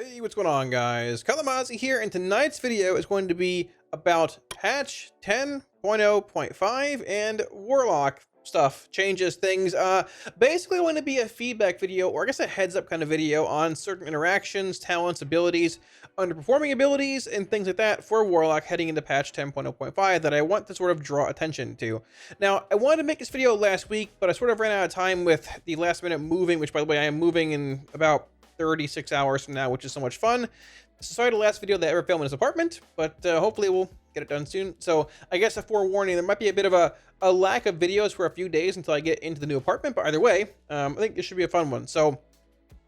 Hey, what's going on, guys? Kalamazi here, and tonight's video is going to be about patch 10.0.5 and Warlock stuff, changes, things. Basically going to be a feedback video, or I guess a heads up kind of video on certain interactions, talents, abilities, underperforming abilities, and things like that for Warlock heading into patch 10.0.5 that I want to sort of draw attention to. Now, I wanted to make this video last week, but I sort of ran out of time with the last minute moving, which, by the way, I am moving in about 36 hours from now, which is so much fun. Sorry, the last video that I ever filmed in this apartment, but hopefully we'll get it done soon. So I guess a forewarning, there might be a bit of a lack of videos for a few days until I get into the new apartment, but either way, I think this should be a fun one. So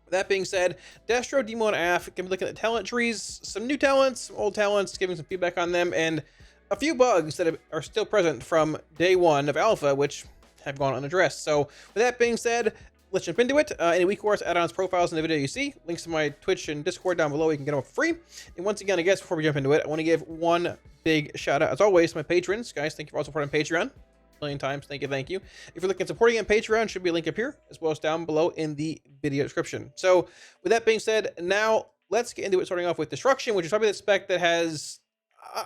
that being said, Destro, Demo, and Aff can be looking at talent trees, some new talents, some old talents, giving some feedback on them, and a few bugs that are still present from day one of alpha, which have gone unaddressed. So with that being said, let's jump into it. Any weak course add-ons, profiles in the video you see. Links to my Twitch and Discord down below. You can get them for free. And once again, I guess before we jump into it, I want to give one big shout out, as always, to my patrons. Guys, thank you for all supporting Patreon. A million times. Thank you, thank you. If you're looking at supporting on Patreon, should be a link up here, as well as down below in the video description. So with that being said, now let's get into it, starting off with Destruction, which is probably the spec that has,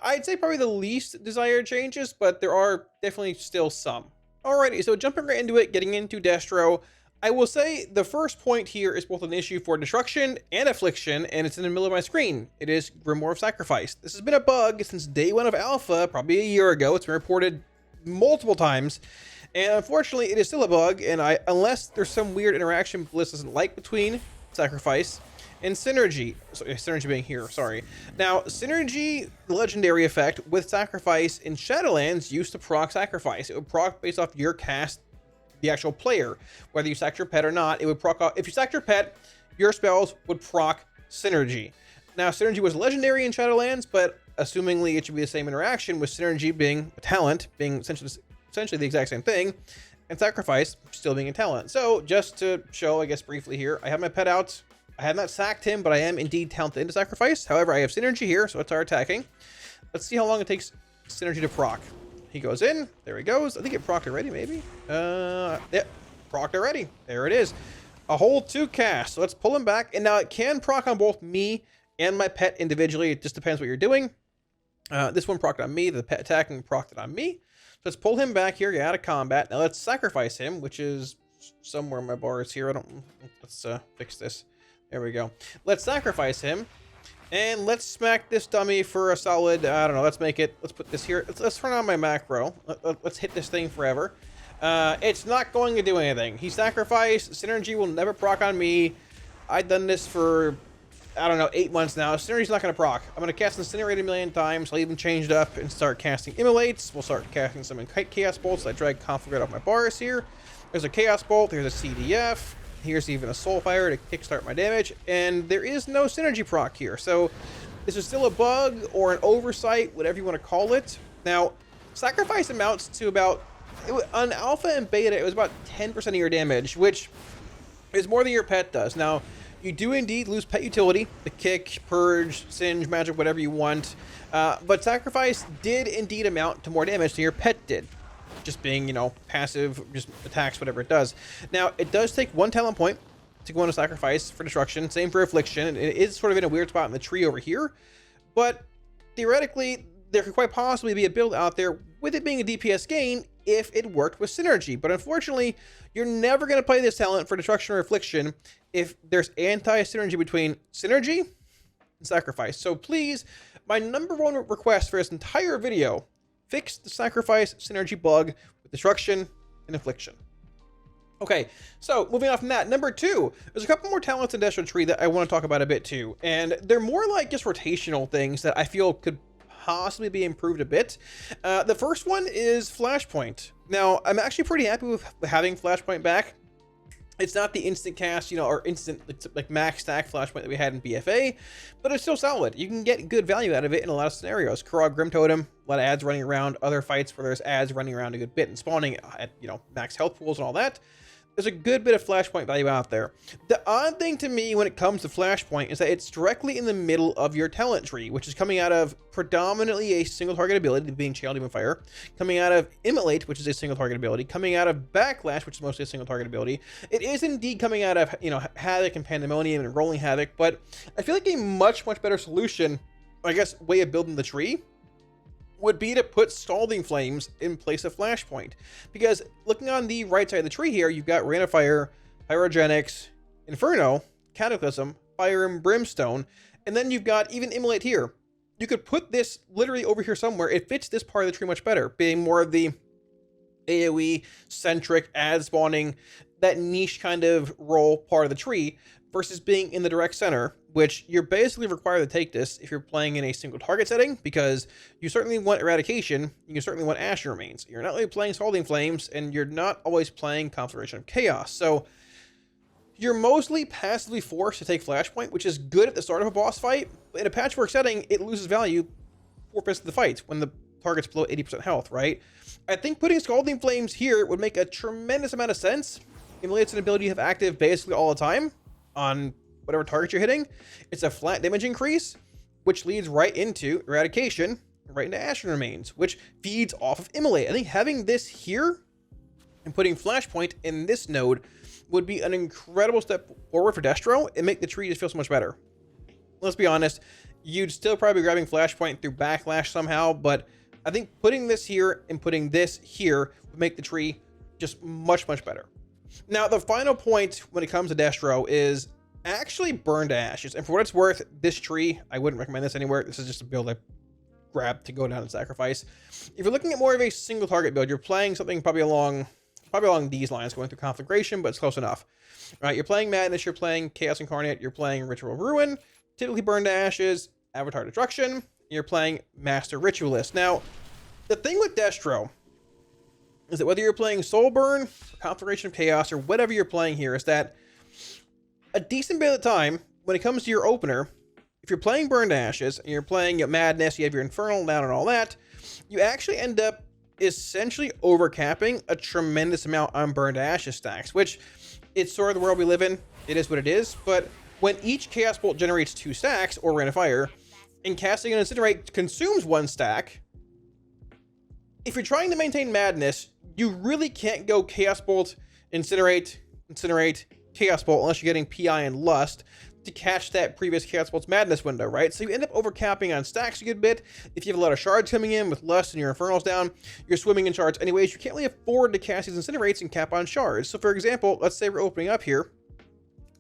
I'd say, probably the least desired changes, but there are definitely still some. Alrighty, so jumping right into it, getting into Destro. I will say the first point here is both an issue for Destruction and Affliction, and it's in the middle of my screen. It is Grimoire of Sacrifice. This has been a bug since day one of Alpha, probably a year ago. It's been reported multiple times, and unfortunately it is still a bug, and unless there's some weird interaction Bliss doesn't like between Sacrifice and Synergy. Synergy being here, sorry. Now, Synergy, the legendary effect with Sacrifice in Shadowlands used to proc Sacrifice. It would proc based off your cast, the actual player, whether you sacked your pet or not. It would proc. If you sacked your pet, your spells would proc Synergy. Now, Synergy was legendary in Shadowlands, but assumingly it should be the same interaction, with Synergy being a talent, being essentially the exact same thing, and Sacrifice still being a talent. So just to show, I guess, briefly here, I have my pet out. I have not sacked him, but I am indeed talented into Sacrifice. However, I have Synergy here, so it's our attacking. Let's see how long it takes Synergy to proc. He goes in, there he goes. I think it procced already, maybe. Yeah, procced already. There it is. A whole 2 casts. So let's pull him back. And now it can proc on both me and my pet individually. It just depends what you're doing. This one procced on me. The pet attacking procced it on me. So let's pull him back here, get out of combat. Now let's sacrifice him, which is somewhere in my bars here. Let's fix this. There we go. Let's sacrifice him. And let's smack this dummy for a solid, I don't know, let's put this here. Let's turn on my macro. Let's hit this thing forever. It's not going to do anything. He sacrificed. Synergy will never proc on me. I've done this for, I don't know, 8 months now. Synergy's not going to proc. I'm going to cast Incinerate a million times. I'll even change it up and start casting Immolates. We'll start casting some Chaos Bolts. I drag Conflict off my bars here. There's a Chaos Bolt. There's a CDF. Here's even a Soulfire to kickstart my damage, and there is no Synergy proc here. So this is still a bug or an oversight, whatever you want to call it. Now, Sacrifice amounts to about, on Alpha and Beta, it was about 10% of your damage, which is more than your pet does. Now, you do indeed lose pet utility, the kick, purge, singe, magic, whatever you want, but Sacrifice did indeed amount to more damage than your pet did. Just being, you know, passive, just attacks, whatever it does. Now, it does take 1 talent point to go into Sacrifice for Destruction. Same for Affliction. It is sort of in a weird spot in the tree over here. But theoretically, there could quite possibly be a build out there with it being a DPS gain if it worked with Synergy. But unfortunately, you're never going to play this talent for Destruction or Affliction if there's anti-synergy between Synergy and Sacrifice. So please, my #1 request for this entire video, fix the Sacrifice Synergy bug with Destruction and Affliction. Okay, so moving on from that, #2, there's a couple more talents in Destro Tree that I want to talk about a bit too, and they're more like just rotational things that I feel could possibly be improved a bit. The first one is Flashpoint. Now, I'm actually pretty happy with having Flashpoint back. It's not the instant cast, you know, or instant, like max stack Flashpoint that we had in BFA, but it's still solid. You can get good value out of it in a lot of scenarios. Kurog Grim Totem, a lot of ads running around, other fights where there's ads running around a good bit and spawning at, you know, max health pools and all that. there's a good bit of flashpoint value out there. The odd thing to me when it comes to flashpoint is that it's directly in the middle of your talent tree, which is coming out of predominantly a single target ability, being Channel Demon Fire, coming out of Immolate, which is a single target ability, coming out of Backlash, which is mostly a single target ability. It is indeed coming out of, you know, Havoc and Pandemonium and Rolling Havoc, but I feel like a much better solution, I guess, way of building the tree would be to put Scalding Flames in place of Flashpoint. Because looking on the right side of the tree here, you've got Rain of Fire, Pyrogenics, Inferno, Cataclysm, Fire and Brimstone, and then you've got even Immolate here. You could put this literally over here somewhere. It fits this part of the tree much better, being more of the AoE-centric, ad-spawning, that niche kind of role part of the tree, versus being in the direct center, which you're basically required to take this if you're playing in a single target setting, because you certainly want Eradication, you certainly want Ashen Remains. You're not really playing Scalding Flames, and you're not always playing Conflagration of Chaos. So you're mostly passively forced to take Flashpoint, which is good at the start of a boss fight, but in a patchwork setting, it loses value 4/5 of the fight when the target's below 80% health, right? I think putting Scalding Flames here would make a tremendous amount of sense. Immolate's an ability you have active basically all the time on whatever target you're hitting. It's a flat damage increase, which leads right into Eradication, right into Ashen Remains, which feeds off of Immolate. I think having this here and putting Flashpoint in this node would be an incredible step forward for Destro and make the tree just feel so much better. Let's be honest, you'd still probably be grabbing Flashpoint through Backlash somehow, but I think putting this here and putting this here would make the tree just much better. Now, the final point when it comes to Destro is actually Burn to Ashes. And for what it's worth, this tree, I wouldn't recommend this anywhere. This is just a build I grabbed to go down and sacrifice. If you're looking at more of a single target build, you're playing something probably along these lines, going through Conflagration, but it's close enough. All right, you're playing Madness, you're playing Chaos Incarnate, you're playing Ritual of Ruin, typically Burn to Ashes, Avatar Destruction, you're playing Master Ritualist. Now, the thing with Destro is that whether you're playing Soul Burn, Conflagration of Chaos, or whatever you're playing here, is that a decent bit of the time, when it comes to your opener, if you're playing Burn to Ashes, and you're playing Madness, you have your Infernal down and all that, you actually end up essentially overcapping a tremendous amount on Burn to Ashes stacks, which it's sort of the world we live in. It is what it is, but when each Chaos Bolt generates 2 stacks, or Rain of Fire, and casting an Incinerate consumes 1 stack, if you're trying to maintain Madness, you really can't go Chaos Bolt, Incinerate, Chaos Bolt unless you're getting PI and Lust to catch that previous Chaos Bolt's Madness window, right? So you end up overcapping on stacks a good bit. If you have a lot of shards coming in with Lust and your Infernals down, you're swimming in shards anyways. You can't really afford to cast these Incinerates and cap on shards. So for example, let's say we're opening up here.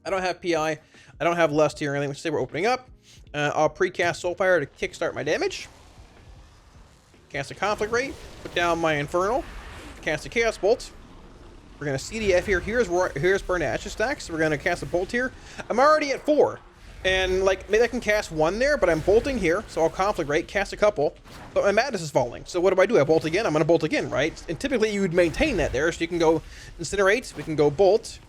I don't have PI, I don't have Lust here or anything. Let's say we're opening up. I'll pre-cast Soulfire to kickstart my damage. Cast a Conflagrate, put down my Infernal, cast a Chaos Bolt. We're going to CDF here. Here's Burn to Ashes stacks. So we're going to cast a Bolt here. I'm already at 4. And, like, maybe I can cast 1 there, but I'm bolting here. So I'll Conflagrate, cast a couple. But my Madness is falling. So what do? I bolt again? I'm going to bolt again, right? And typically you would maintain that there. So you can go Incinerate. We can go Bolt.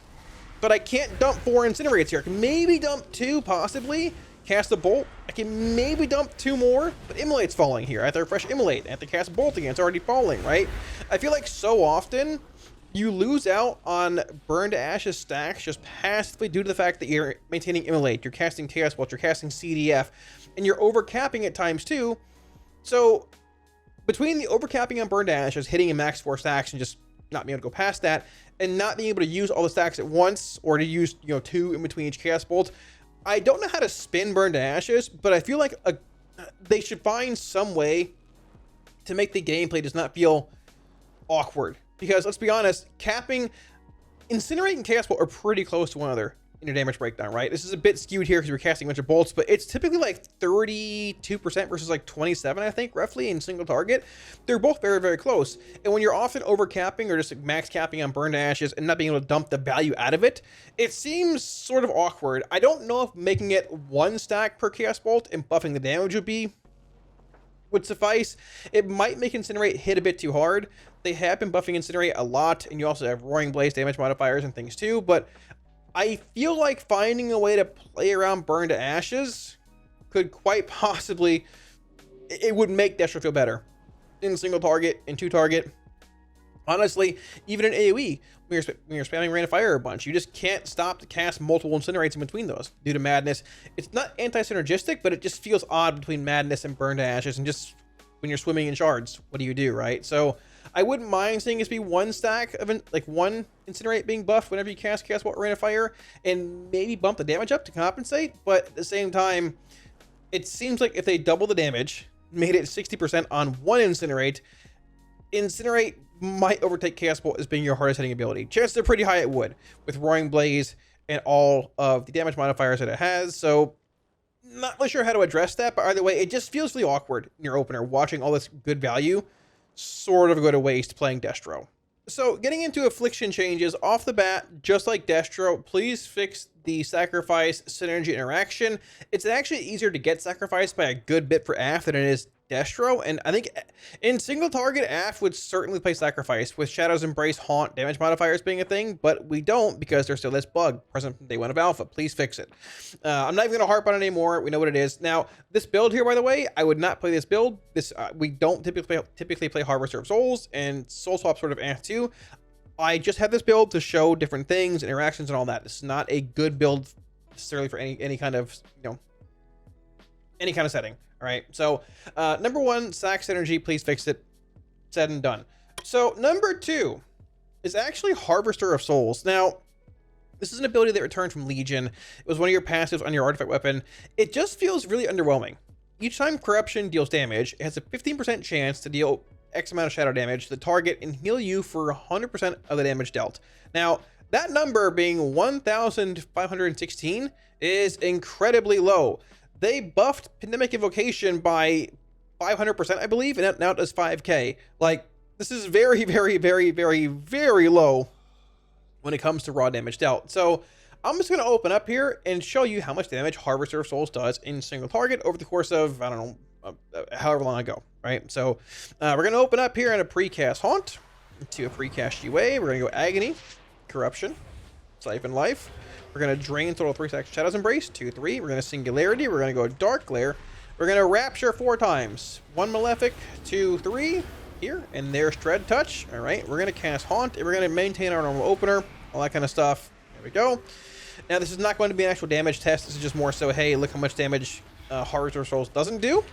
But I can't dump 4 Incinerates here. I can maybe dump 2, possibly. Cast a Bolt. I can maybe dump 2 more, but Immolate's falling here. I have to refresh Immolate. I have to cast a Bolt again. It's already falling, right? I feel like so often you lose out on Burn to Ashes stacks just passively due to the fact that you're maintaining Immolate, you're casting Chaos Bolt, you're casting CDF, and you're overcapping at times too. So between the overcapping on Burn to Ashes, hitting a max 4 stacks and just not being able to go past that, and not being able to use all the stacks at once, or to use 2 in between each Chaos Bolt, I don't know how to spin Burn to Ashes, but I feel like they should find some way to make the gameplay does not feel awkward. Because let's be honest, capping, Incinerate and Chaos Bolt are pretty close to one another in your damage breakdown, right? This is a bit skewed here because we're casting a bunch of bolts, but it's typically like 32% versus like 27, I think, roughly in single target. They're both very close. And when you're often overcapping or just like max capping on Burn to Ashes and not being able to dump the value out of it, it seems sort of awkward. I don't know if making it 1 stack per Chaos Bolt and buffing the damage would suffice. It might make Incinerate hit a bit too hard. They have been buffing Incinerate a lot, and you also have Roaring Blaze damage modifiers and things too, but I feel like finding a way to play around Burn to Ashes could quite possibly, it would make Destro feel better in single target, in 2 target. Honestly, even in AoE, when you're spamming Rain of Fire a bunch, you just can't stop to cast multiple Incinerates in between those due to Madness. It's not anti-synergistic, but it just feels odd between Madness and Burn to Ashes, and just when you're swimming in shards, what do you do, right? So I wouldn't mind seeing this be one stack of one Incinerate being buffed whenever you cast Rain of Fire, and maybe bump the damage up to compensate. But at the same time, it seems like if they double the damage, made it 60% on one Incinerate might overtake Chaos Bolt as being your hardest hitting ability. Chances are pretty high it would, with Roaring Blaze and all of the damage modifiers that it has. So not really sure how to address that, but either way, it just feels really awkward in your opener, watching all this good value sort of go to waste playing Destro. So getting into Affliction changes off the bat, just like Destro, please fix the sacrifice synergy interaction. It's actually easier to get sacrificed by a good bit for AF than it is Destro, and I think in single target, AF would certainly play sacrifice, with Shadow's Embrace, Haunt, damage modifiers being a thing, but we don't because there's still this bug present from day one of Alpha. Please fix it. I'm not even going to harp on it anymore. We know what it is. Now, this build here, by the way, I would not play this build. We don't typically play Harvester of Souls, and Soul Swap sort of AF too. I just have this build to show different things, interactions, and all that. This is not a good build necessarily for any kind of, any kind of setting. All right, so number one, Sac Synergy, please fix it. Said and done. So number two is actually Harvester of Souls. Now, this is an ability that returned from Legion. It was one of your passives on your artifact weapon. It just feels really underwhelming. Each time Corruption deals damage, it has a 15% chance to deal X amount of shadow damage to the target and heal you for 100% of the damage dealt. Now, that number being 1,516 is incredibly low. They buffed Pandemic Invocation by 500%, I believe, and now it does 5k. Like, this is very, very, very, very, very low when it comes to raw damage dealt. So I'm just going to open up here and show you how much damage Harvester of Souls does in single target over the course of, I don't know, however long ago, right? So we're going to open up here in a precast Haunt to a precast UA. We're going to go Agony, Corruption, Siphon Life. We're going to drain total 3 stacks Shadow's Embrace, 2, 3. We're going to Singularity. We're going to go Dark Glare. We're going to Rapture 4 times. 1 Malefic, 2, 3 here. And there's Dread Touch. All right. We're going to cast Haunt. And we're going to maintain our normal opener. All that kind of stuff. There we go. Now, this is not going to be an actual damage test. This is just more so, hey, look how much damage Harvester of Souls doesn't do.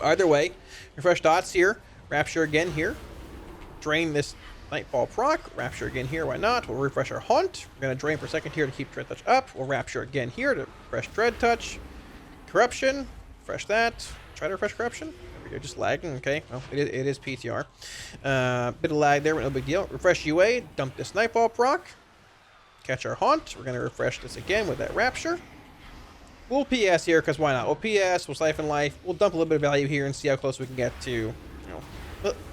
Either way, refresh dots here. Rapture again here. Drain this Nightfall proc, Rapture again here, why not? We'll refresh our Haunt. We're going to drain for a second here to keep Dread Touch up. We'll Rapture again here to refresh Dread Touch. Corruption, refresh that. Try to refresh Corruption. There we go, just lagging, okay. Well, it is PTR. Bit of lag there, but no big deal. Refresh UA, dump this Nightfall proc. Catch our Haunt. We're going to refresh this again with that Rapture. We'll PS here, because why not? We'll PS, we'll Siphon Life. We'll dump a little bit of value here and see how close we can get to,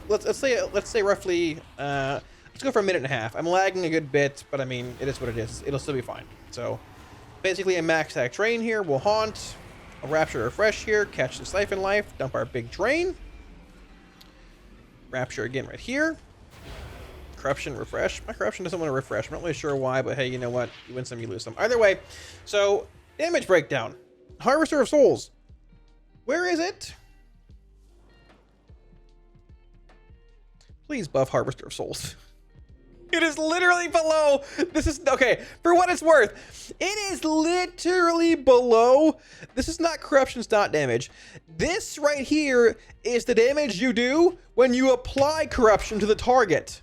let's say roughly, let's go for a minute and a half. I'm lagging a good bit, but I mean, it is what it is. It'll still be fine. So basically a max stack drain here. We'll Haunt, a Rapture refresh here, catch the Siphon Life, dump our big drain. Rapture again right here. Corruption refresh. My Corruption doesn't want to refresh. I'm not really sure why, but hey, you know what? You win some, you lose some. Either way, so damage breakdown. Harvester of Souls. Where is it? Please buff Harvester of Souls. It is literally below. This is, okay, for what it's worth, it is literally below. This is not Corruption's dot damage. This right here is the damage you do when you apply Corruption to the target.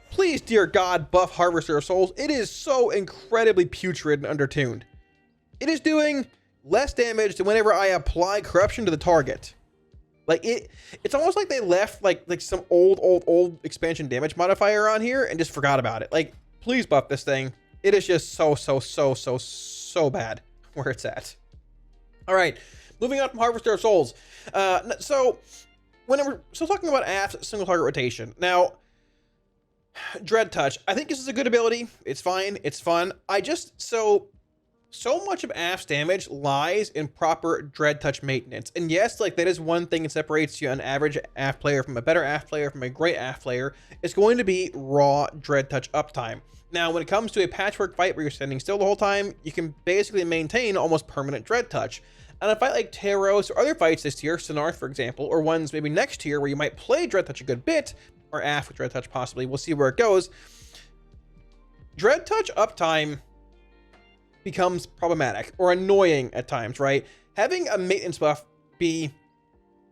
Please, dear God, buff Harvester of Souls. It is so incredibly putrid and undertuned. It is doing less damage than whenever I apply Corruption to the target. Like, it's almost like they left like some old expansion damage modifier on here and just forgot about it. Like, please buff this thing. It is just so bad where it's at. All right, moving on from Harvester of Souls. So talking about AF's single target rotation. Now, Dread Touch. I think this is a good ability. It's fine. It's fun. So much of AF's damage lies in proper Dread Touch maintenance. And yes, like, that is one thing that separates you, an average AF player from a better AF player from a great AF player. It's going to be raw Dread Touch uptime. Now, when it comes to a patchwork fight where you're standing still the whole time, you can basically maintain almost permanent Dread Touch. And a fight like Taros or other fights this tier, Sinarth for example, or ones maybe next tier where you might play Dread Touch a good bit, or Aff with Dread Touch possibly. We'll see where it goes. Dread Touch uptime becomes problematic or annoying at times, right? Having a maintenance buff be,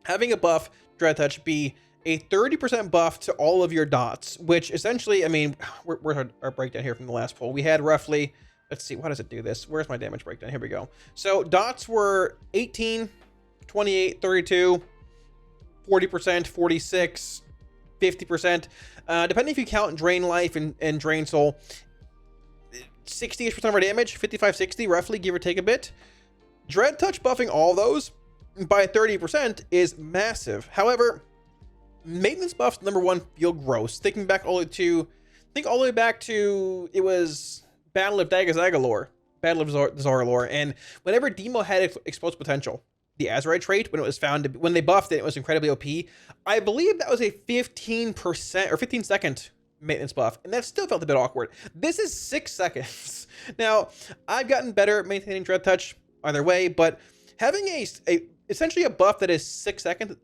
having a buff Dread Touch be a 30% buff to all of your dots, which essentially, I mean, where's our breakdown here from the last poll? We had roughly, let's see, how does it do this? Where's my damage breakdown? Here we go. So dots were 18, 28, 32, 40%, 46, 50%. Depending if you count Drain Life and Drain Soul, 60-ish% of our damage, 55, 60, roughly, give or take a bit. Dread Touch buffing all those by 30% is massive. However, maintenance buffs, number one, feel gross. Thinking back all the way to, all the way back to, it was Battle of Dagazaggalore, Battle of Zarlor, and whenever Demo had explosive potential, the Azerite trait, when it was found to be, when they buffed it, it was incredibly OP. I believe that was a 15% or 15-second maintenance buff, and that still felt a bit awkward. This is 6 seconds. Now, I've gotten better at maintaining Dread Touch either way, but having essentially a buff that is 6 seconds,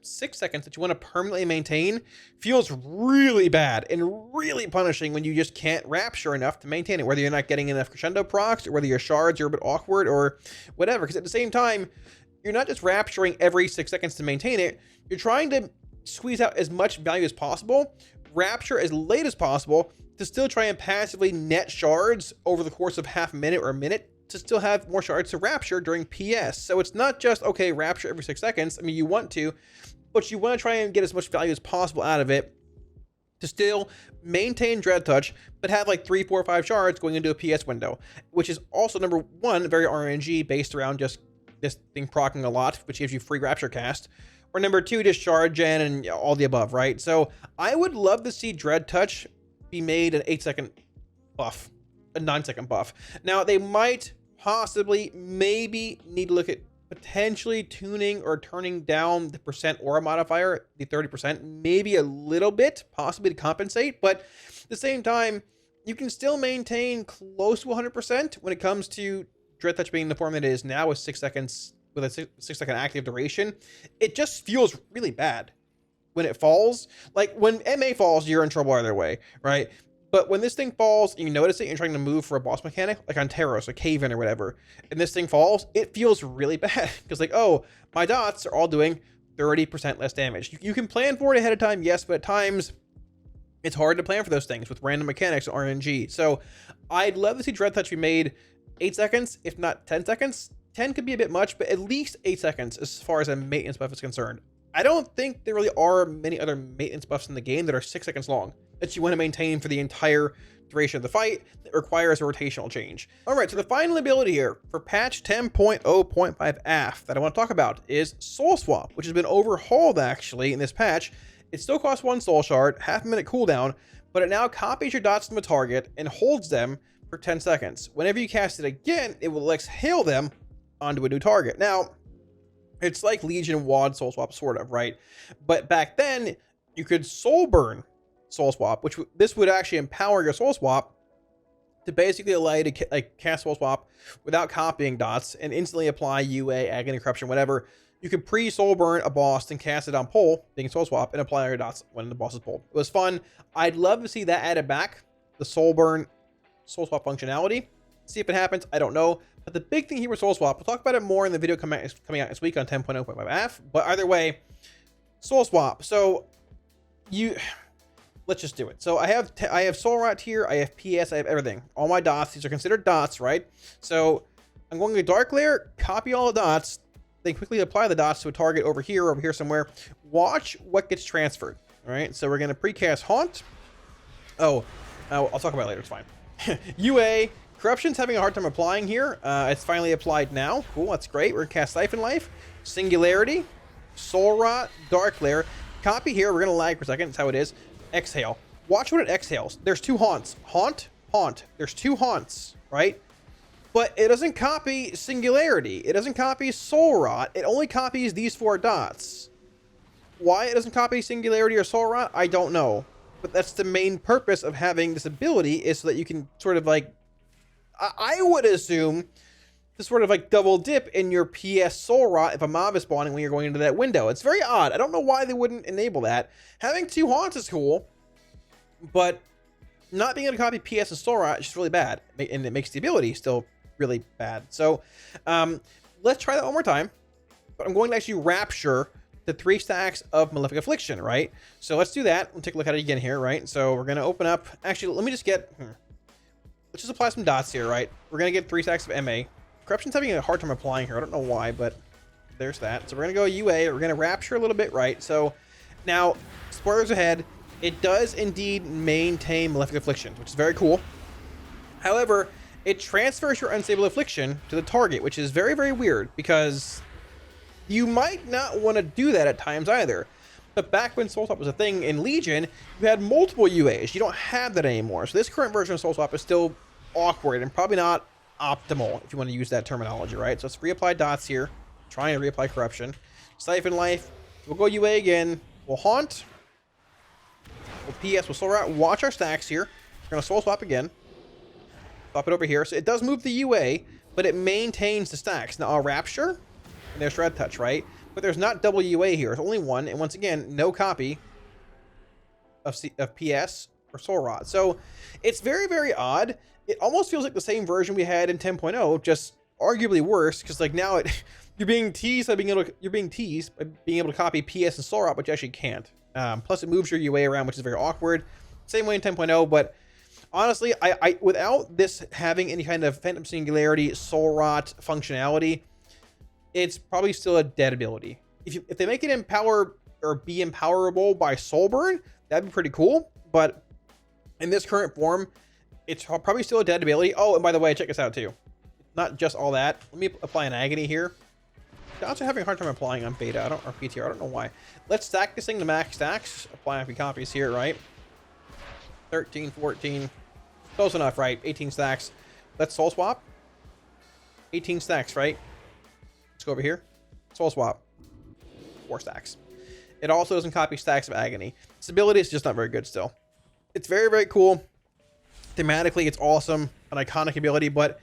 6 seconds that you want to permanently maintain feels really bad and really punishing when you just can't Rapture enough to maintain it, whether you're not getting enough Crescendo procs or whether your shards are a bit awkward or whatever, because at the same time, you're not just Rapturing every 6 seconds to maintain it, you're trying to squeeze out as much value as possible, Rapture as late as possible to still try and passively net shards over the course of half a minute or a minute to still have more shards to Rapture during PS. So it's not just, okay, Rapture every 6 seconds. I mean, you want to, but you want to try and get as much value as possible out of it to still maintain Dread Touch, but have like 3, 4, 5 shards going into a PS window, which is also, number one, very RNG based around just this thing proccing a lot, which gives you free Rapture cast. Or number two, just shard gen and all the above, right? So I would love to see Dread Touch be made an 8-second buff, a 9-second buff. Now, they might possibly, maybe need to look at potentially tuning or turning down the percent aura modifier, the 30%, maybe a little bit, possibly to compensate. But at the same time, you can still maintain close to 100% when it comes to Dread Touch being the form that it is now with 6 seconds, with a 6-second active duration. It just feels really bad when it falls. Like when MA falls, you're in trouble either way, right? But when this thing falls and you notice it, you're trying to move for a boss mechanic, like on Taros or Cave-In or whatever, and this thing falls, it feels really bad. Because like, oh, my dots are all doing 30% less damage. You can plan for it ahead of time, yes, but at times it's hard to plan for those things with random mechanics or RNG. So I'd love to see Dread Touch be made 8 seconds, if not 10 seconds. 10 could be a bit much, but at least 8 seconds as far as a maintenance buff is concerned. I don't think there really are many other maintenance buffs in the game that are 6 seconds long that you want to maintain for the entire duration of the fight that requires a rotational change. All right, so the final ability here for patch 10.0.5 Aff that I want to talk about is Soul Swap, which has been overhauled actually in this patch. It still costs 1 soul shard, half-a-minute cooldown, but it now copies your dots from a target and holds them for 10 seconds. Whenever you cast it again, it will exhale them onto a new target. Now, it's like Legion WoD Soul Swap, sort of, right? But back then, you could Soul Burn Soul Swap, which this would actually empower your Soul Swap to basically allow you to like cast Soul Swap without copying dots and instantly apply UA, Agony, Corruption, whatever. You could pre-Soul Burn a boss and cast it on pull, being Soul Swap, and apply your dots when the boss is pulled. It was fun. I'd love to see that added back, the Soul Burn Soul Swap functionality. See if it happens, I don't know. But the big thing here with Soul Swap, we'll talk about it more in the video coming out this week on 10.0.5 Aff. But either way, Soul Swap. So let's just do it. So I have Soul Rot here, I have PS, I have everything. All my dots, these are considered dots, right? So I'm going to Dark Lair, copy all the dots, then quickly apply the dots to a target over here somewhere. Watch what gets transferred. All right, so we're going to precast Haunt. I'll talk about it later, it's fine. UA, Corruption's having a hard time applying here. It's finally applied now. Cool, that's great. We're gonna cast Siphon Life, Singularity, Soul Rot, Dark Lair. Copy here. We're gonna lag for a second. That's how it is. Exhale. Watch what it exhales. There's 2 haunts. Haunt, haunt. There's 2 haunts, right? But it doesn't copy Singularity. It doesn't copy Soul Rot. It only copies these 4 dots. Why it doesn't copy Singularity or Soul Rot, I don't know. But that's the main purpose of having this ability, is so that you can sort of like, I would assume to sort of like double dip in your PS soul rot if a mob is spawning when you're going into that window. It's very odd. I don't know why they wouldn't enable that. Having 2 haunts is cool, but not being able to copy PS and soul rot is just really bad, and it makes the ability still really bad. So let's try that one more time, but I'm going to actually rapture the 3 stacks of Malefic Affliction, right? So let's do that. We'll take a look at it again here, right? So we're going to open up, actually, let me just get, let's just apply some dots here, right? We're going to get 3 stacks of MA. Corruption's having a hard time applying here. I don't know why, but there's that. So we're going to go UA. We're going to rapture a little bit, right? So now, spoilers ahead, it does indeed maintain Malefic Affliction, which is very cool. However, it transfers your unstable affliction to the target, which is very, very weird, because you might not want to do that at times either. But back when Soul Swap was a thing in Legion, you had multiple UAs. You don't have that anymore. So this current version of Soul Swap is still awkward and probably not optimal, if you want to use that terminology, right? So let's reapply dots here. Trying to reapply corruption. Siphon Life. We'll go UA again. We'll haunt. We'll PS. We'll soul rot. Watch our stacks here. We're going to Soul Swap again. Swap it over here. So it does move the UA, but it maintains the stacks. Now I'll rapture. And there's Shred Touch, right? But there's not double UA here. It's only 1. And once again, no copy of PS or Soul Rot. So it's very, very odd. It almost feels like the same version we had in 10.0, just arguably worse. Because like now you're being teased by being able to copy PS and Soul Rot, but you actually can't. Plus it moves your UA around, which is very awkward. Same way in 10.0, but honestly, I without this having any kind of Phantom Singularity, Soul Rot functionality, it's probably still a dead ability. If they make it empower or be empowerable by Soulburn, that'd be pretty cool. But in this current form, it's probably still a dead ability. Oh, and by the way, check this out too. Not just all that. Let me apply an Agony here. I'm also having a hard time applying on beta. Or PTR. I don't know why. Let's stack this thing to max stacks. Apply a few copies here, right? 13, 14. Close enough, right? 18 stacks. Let's soul swap. 18 stacks, right? Let's go over here. Soul swap. 4 stacks. It also doesn't copy stacks of Agony. This ability is just not very good still. It's very, very cool. Thematically, it's awesome. An iconic ability, but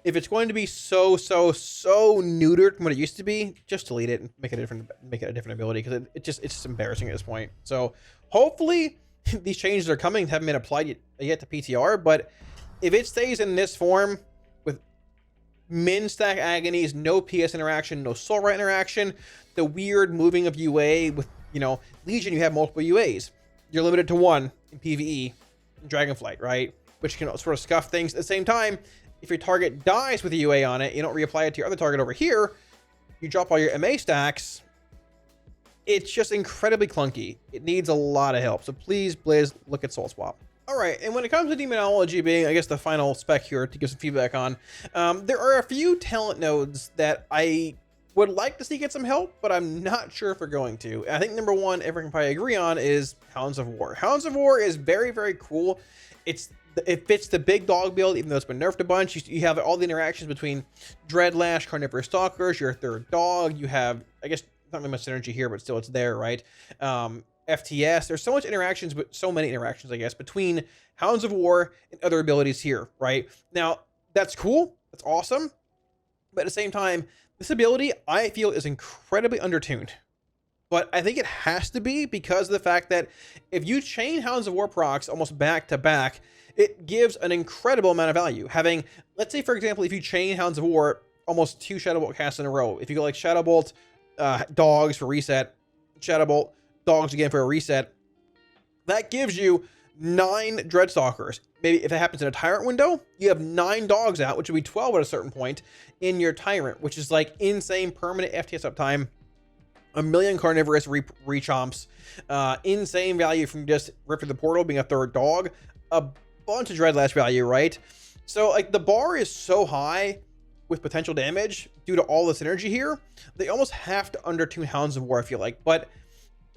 if it's going to be so neutered from what it used to be, just delete it and make it a different ability, because it's just embarrassing at this point. So hopefully these changes are coming, haven't been applied yet to PTR, but if it stays in this form with min stack Agonies, no PS interaction, no Soul Rot interaction, the weird moving of UA with, Legion, you have multiple UAs. You're limited to 1 in PvE, in Dragonflight, right? Which can sort of scuff things. At the same time, if your target dies with a UA on it, you don't reapply it to your other target over here, you drop all your MA stacks. It's just incredibly clunky. It needs a lot of help. So please, Blizz, look at Soul Swap. All right, and when it comes to Demonology being, I guess, the final spec here to give some feedback on, there are a few talent nodes that I would like to see get some help, but I'm not sure if they're going to. I think number 1, everyone can probably agree on, is Hounds of War. Hounds of War is very, very cool. It fits the big dog build, even though it's been nerfed a bunch. You have all the interactions between Dreadlash, Carnivorous Stalkers, your third dog. You have, I guess, not really much synergy here, but still it's there, right? FTS. There's so much interactions, but so many interactions, I guess, between Hounds of War and other abilities here, right? Now, that's cool. That's awesome. But at the same time, this ability, I feel, is incredibly undertuned. But I think it has to be because of the fact that if you chain Hounds of War procs almost back to back, it gives an incredible amount of value. Having, let's say, for example, if you chain Hounds of War almost 2 Shadowbolt casts in a row, if you go like Shadowbolt, Dogs for reset, Shadowbolt, Dogs again for a reset, that gives you 9 Dreadstalkers. Maybe if it happens in a Tyrant window, you have 9 dogs out, which would be 12 at a certain point in your Tyrant, which is like insane permanent FTS uptime, a million Carnivorous rechomps, insane value from just Rip Through the Portal being a third dog, a bunch of Dreadlash value, right? So like the bar is so high with potential damage due to all this energy here, they almost have to undertune Hounds of War, I feel like. But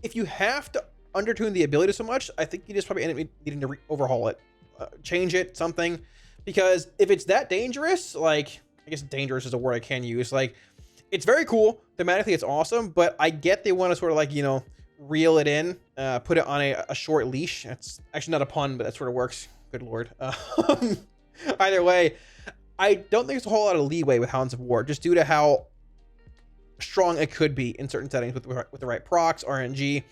if you have to undertune the ability so much, I think you just probably end up needing to overhaul it, change it, something. Because if it's that dangerous, like, I guess dangerous is a word I can use, like, it's very cool. Thematically, it's awesome, but I get they want to sort of like, reel it in, put it on a short leash. It's actually not a pun, but that sort of works. Good Lord. Either way, I don't think there's a whole lot of leeway with Hounds of War, just due to how strong it could be in certain settings with the right procs, RNG.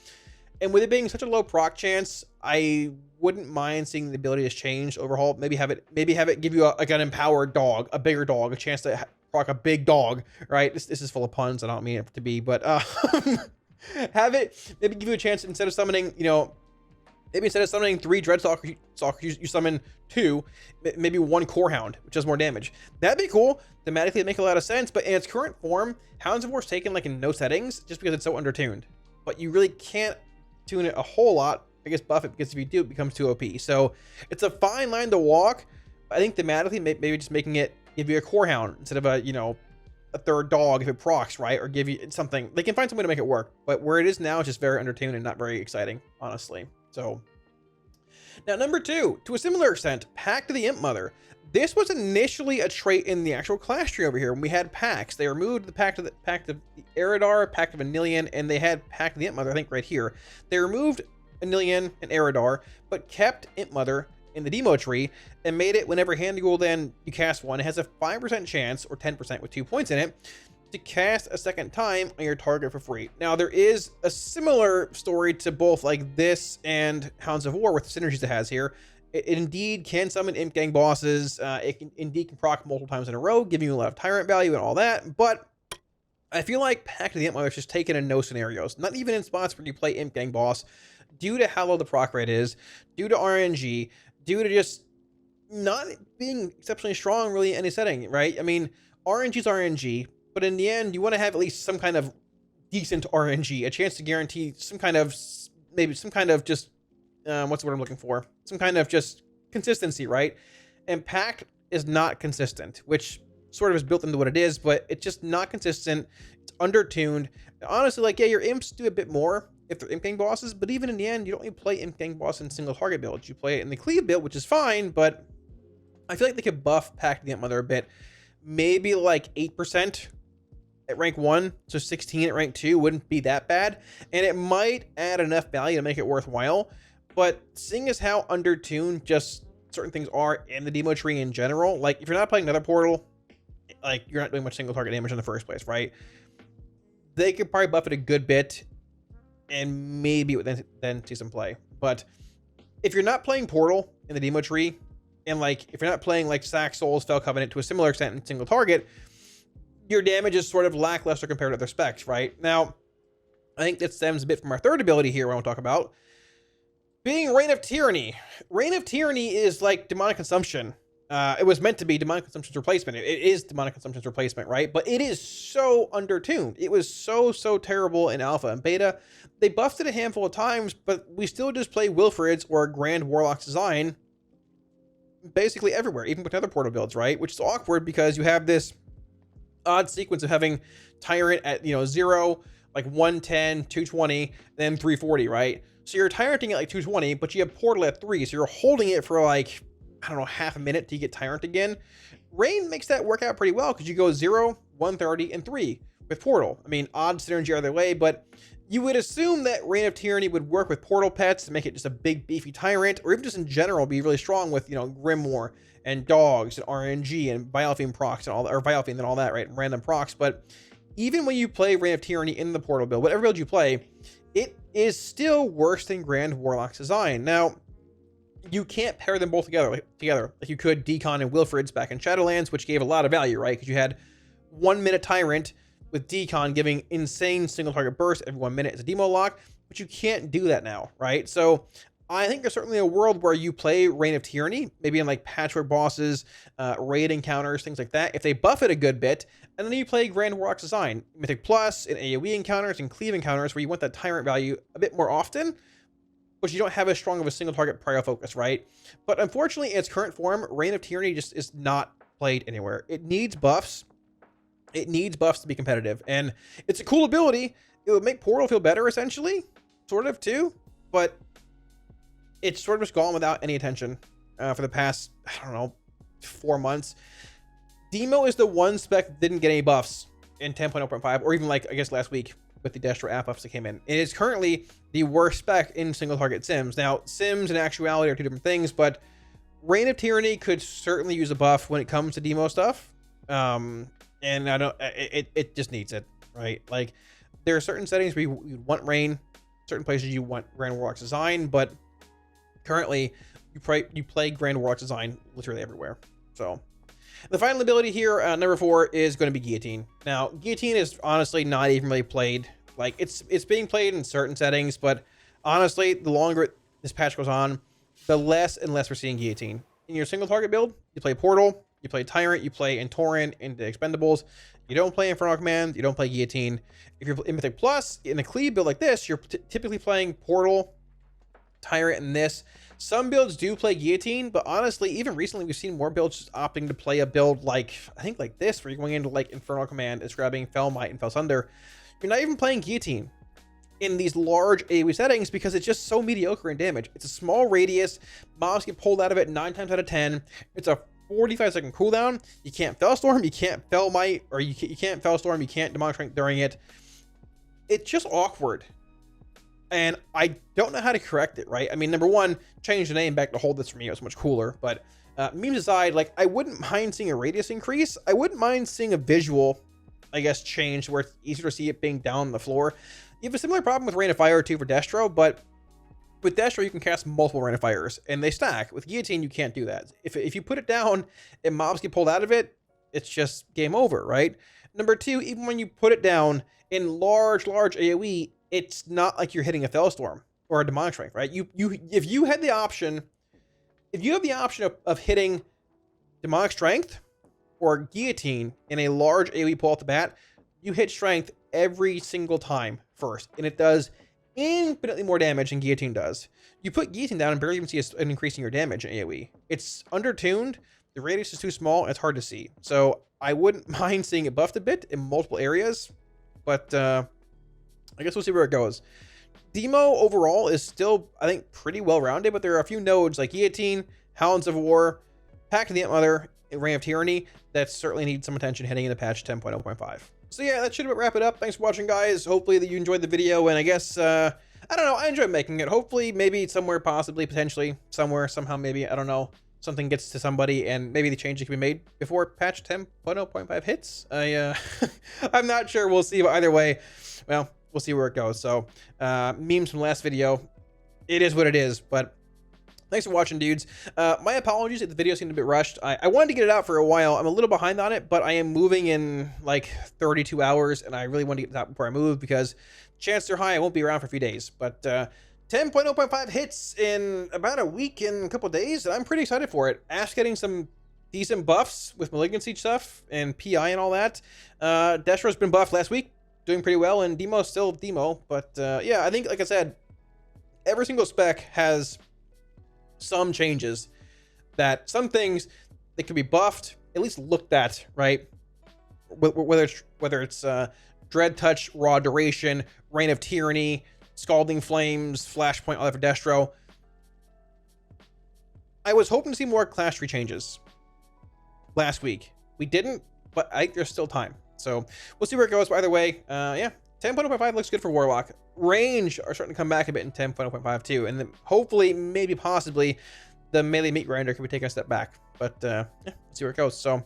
And with it being such a low proc chance, I wouldn't mind seeing the ability to change, overhaul, maybe have it give you like an empowered dog, a bigger dog, a chance to proc a big dog, right? This is full of puns. I don't mean it to be, but have it maybe give you a chance, instead of summoning, you know, maybe instead of summoning 3 Dreadstalkers, you summon 2, maybe 1 Core Hound, which does more damage. That'd be cool. Thematically, it'd make a lot of sense, but in its current form, Hounds of War's taken like in no settings, just because it's so undertuned. But you really can't tune it a whole lot. I guess buff it, because if you do, it becomes too OP. So it's a fine line to walk. I think thematically, maybe just making it give you a Core Hound instead of a, you know, a 3rd dog if it procs, right? Or give you something. They can find some way to make it work. But where it is now, it's just very undertuned and not very exciting, honestly. So now, number 2, to a similar extent, Pact of the Imp Mother. This was initially a trait in the actual class tree over here when we had packs. They removed the Pact of the Eridar, Pact of Anilian, and they had Pact of the Imp Mother, I think, right here. They removed Anilian and Eridar, but kept Imp Mother in the demo tree and made it whenever hand duel, then you cast one, it has a 5% chance, or 10% with 2 points in it, to cast a second time on your target for free. Now, there is a similar story to both like this and Hounds of War with the synergies it has here. It indeed can summon Imp Gang bosses. It can indeed proc multiple times in a row, giving you a lot of Tyrant value and all that. But I feel like Pact of the Imp Mother is just taken in no scenarios, not even in spots where you play Imp Gang boss, due to how low the proc rate is, due to RNG, due to just not being exceptionally strong really in any setting, right? I mean, RNG is RNG, but in the end, you want to have at least some kind of decent RNG, a chance to guarantee some kind of, maybe some kind of just, what's the word I'm looking for? Some kind of just consistency, right? And Pact is not consistent, which sort of is built into what it is, but it's just not consistent. It's undertuned. Honestly, like, yeah, your imps do a bit more if they're Imp Gang bosses, but even in the end, you don't even play Imp Gang boss in single target builds. You play it in the cleave build, which is fine, but I feel like they could buff Pact of the Imp Mother a bit. Maybe like 8% at rank 1, so 16 at rank 2 wouldn't be that bad, and it might add enough value to make it worthwhile. But seeing as how undertuned just certain things are in the demo tree in general, like if you're not playing Nether Portal, like you're not doing much single target damage in the first place, right? They could probably buff it a good bit, and maybe then see some play. But if you're not playing Portal in the demo tree, and like if you're not playing like Sack Souls, Fell Covenant to a similar extent in single target, your damage is sort of lackluster compared to other specs, right? Now, I think that stems a bit from our third ability here I want to talk about, being Reign of Tyranny. Reign of Tyranny is like Demonic Consumption. It was meant to be Demonic Consumption's replacement. It is Demonic Consumption's replacement, right? But it is so undertuned. It was so terrible in alpha and beta. They buffed it a handful of times, but we still just play Wilfrid's or Grand Warlock's design basically everywhere, even with other Portal builds, right? Which is awkward because you have this odd sequence of having Tyrant at, you know, 0, like 110, 220, then 340, right? So you're Tyranting at like 220, but you have Portal at 3, so you're holding it for like, I don't know, half a minute till you get Tyrant again. Reign makes that work out pretty well because you go 0, 130, and 3 with Portal. I mean, odd synergy either way, but you would assume that Reign of Tyranny would work with Portal pets to make it just a big beefy Tyrant, or even just in general be really strong with, you know, Grimoire and dogs and RNG and Bialfiend procs and all that, or Bialfiend and all that, right? And random procs. But even when you play Reign of Tyranny in the Portal build, whatever build you play, it is still worse than Grand Warlock's design. Now, you can't pair them both together like you could Decon and Wilfrid's back in Shadowlands, which gave a lot of value, right? Because you had 1 minute Tyrant with Decon giving insane single target burst every 1 minute as a demo lock, but you can't do that now, right? So I think there's certainly a world where you play Reign of Tyranny, maybe in like patchwork bosses, raid encounters, things like that, if they buff it a good bit, and then you play Grand Warlock's design, Mythic Plus, and AoE encounters, and Cleave encounters, where you want that Tyrant value a bit more often, but you don't have as strong of a single target prio focus, right? But unfortunately, in its current form, Reign of Tyranny just is not played anywhere. It needs buffs. It needs buffs to be competitive, and it's a cool ability. It would make Portal feel better, essentially, sort of, too, but it's sort of just gone without any attention for the past, I don't know, 4 months. Demo is the one spec that didn't get any buffs in 10.0.5, or even like, I guess, last week with the Destro app buffs that came in. It is currently the worst spec in single target Sims. Now, Sims and actuality are two different things, but Reign of Tyranny could certainly use a buff when it comes to demo stuff. And I don't, it just needs it, right? Like, there are certain settings where you want Reign, certain places you want Grand Warlock's design, but currently you play Grand Warlock's design literally everywhere. So the final ability here, number 4, is going to be Guillotine. Now, Guillotine is honestly not even really played. Like, it's being played in certain settings, but honestly, the longer this patch goes on, the less and less we're seeing Guillotine. In your single target build, you play Portal, you play Tyrant, you play Entoran into Expendables. You don't play Infernal Command, you don't play Guillotine. If you're in Mythic Plus, in a cleave build like this, you're typically playing Portal, Tyrant, and this. Some builds do play Guillotine, but honestly, even recently, we've seen more builds just opting to play a build like, I think like this, where you're going into like Infernal Command, it's grabbing Fellmight and Felsunder. You're not even playing Guillotine in these large AoE settings because it's just so mediocre in damage. It's a small radius, mobs get pulled out of it 9 times out of 10. It's a 45-second cooldown. You can't Fellstorm, you can't Fellmight, or you can't Fellstorm, you can't Demonic Strength during it. It's just awkward. And I don't know how to correct it, right? I mean, number one, change the name back to Hold This For Me. It was much cooler. But memes aside, like, I wouldn't mind seeing a radius increase. I wouldn't mind seeing a visual, I guess, change where it's easier to see it being down on the floor. You have a similar problem with Rain of Fire too for Destro, but with Destro, you can cast multiple Rain of Fires, and they stack. With Guillotine, you can't do that. If you put it down and mobs get pulled out of it, it's just game over, right? Number two, even when you put it down in large AoE, it's not like you're hitting a Fellstorm or a Demonic Strength, right? If you have the option of hitting Demonic Strength or Guillotine in a large AoE pull off the bat, you hit Strength every single time first, and it does infinitely more damage than Guillotine does. You put Guillotine down and barely even see an increase in your damage in AoE. It's undertuned, the radius is too small, and it's hard to see. So I wouldn't mind seeing it buffed a bit in multiple areas, but I guess we'll see where it goes. Demo overall is still, I think, pretty well-rounded, but there are a few nodes like Guillotine, Hounds of War, Pact of the Antmother, and Reign of Tyranny that certainly need some attention heading into patch 10.0.5. So yeah, that should wrap it up. Thanks for watching, guys. Hopefully that you enjoyed the video, and I guess, I don't know, I enjoyed making it. Hopefully, maybe somewhere, possibly, potentially, somewhere, somehow, maybe, I don't know, something gets to somebody, and maybe the change can be made before patch 10.0.5 hits. I'm not sure. We'll see, but either way, well, we'll see where it goes. So, memes from last video, it is what it is, but thanks for watching, dudes. My apologies if the video seemed a bit rushed. I wanted to get it out for a while. I'm a little behind on it, but I am moving in like 32 hours, and I really want to get it out before I move because chances are high I won't be around for a few days. But 10.0.5 hits in about a week and a couple of days, and I'm pretty excited for it. Ash getting some decent buffs with Malignancy stuff and PI and all that. Destro's been buffed last week, doing pretty well, and Demo's still Demo. But yeah, I think, like I said, every single spec has some changes, that some things that can be buffed, at least looked at, right? Whether it's Dread Touch, Raw Duration, Reign of Tyranny, Scalding Flames, Flashpoint, all that for Destro. I was hoping to see more class tree changes last week. We didn't, but I think there's still time. So we'll see where it goes. But either way, yeah, 10.0.5 looks good for Warlock. Range are starting to come back a bit in 10.0.5 too, and then hopefully, maybe, possibly, the melee meat grinder could be taking a step back. But yeah, let's see where it goes. So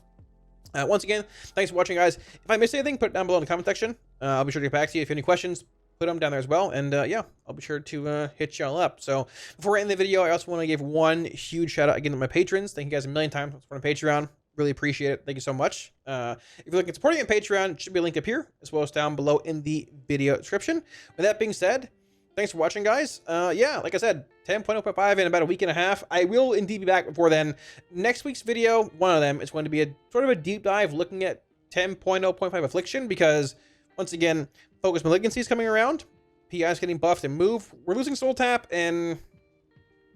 once again, thanks for watching, guys. If I missed anything, put it down below in the comment section. I'll be sure to get back to you. If you have any questions, put them down there as well. And yeah, I'll be sure to hit y'all up. So before I end the video, I also want to give one huge shout out again to my patrons. Thank you guys a million times for supporting Patreon. Really appreciate it. Thank you so much. If you're looking at supporting on Patreon, it should be a link up here as well as down below in the video description. With that being said, thanks for watching, guys. Yeah, like I said, 10.0.5 in about a week and a half. I will indeed be back before then. Next week's video, one of them, is going to be a sort of a deep dive looking at 10.0.5 Affliction, because once again, Focus Malignancy is coming around. PI is getting buffed and moved. We're losing Soul Tap, and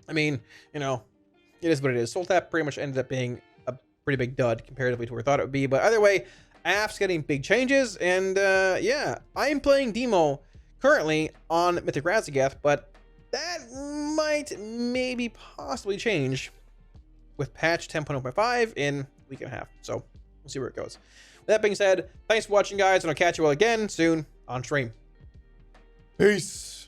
I mean, you know, it is what it is. Soul Tap pretty much ended up being a pretty big dud comparatively to where we thought it would be. But either way, AF's getting big changes, and yeah, I'm playing Demo currently on Mythic Razagath, but that might maybe possibly change with patch 10.0.5 in a week and a half. So we'll see where it goes. With that being said, thanks for watching, guys, and I'll catch you all again soon on stream. Peace.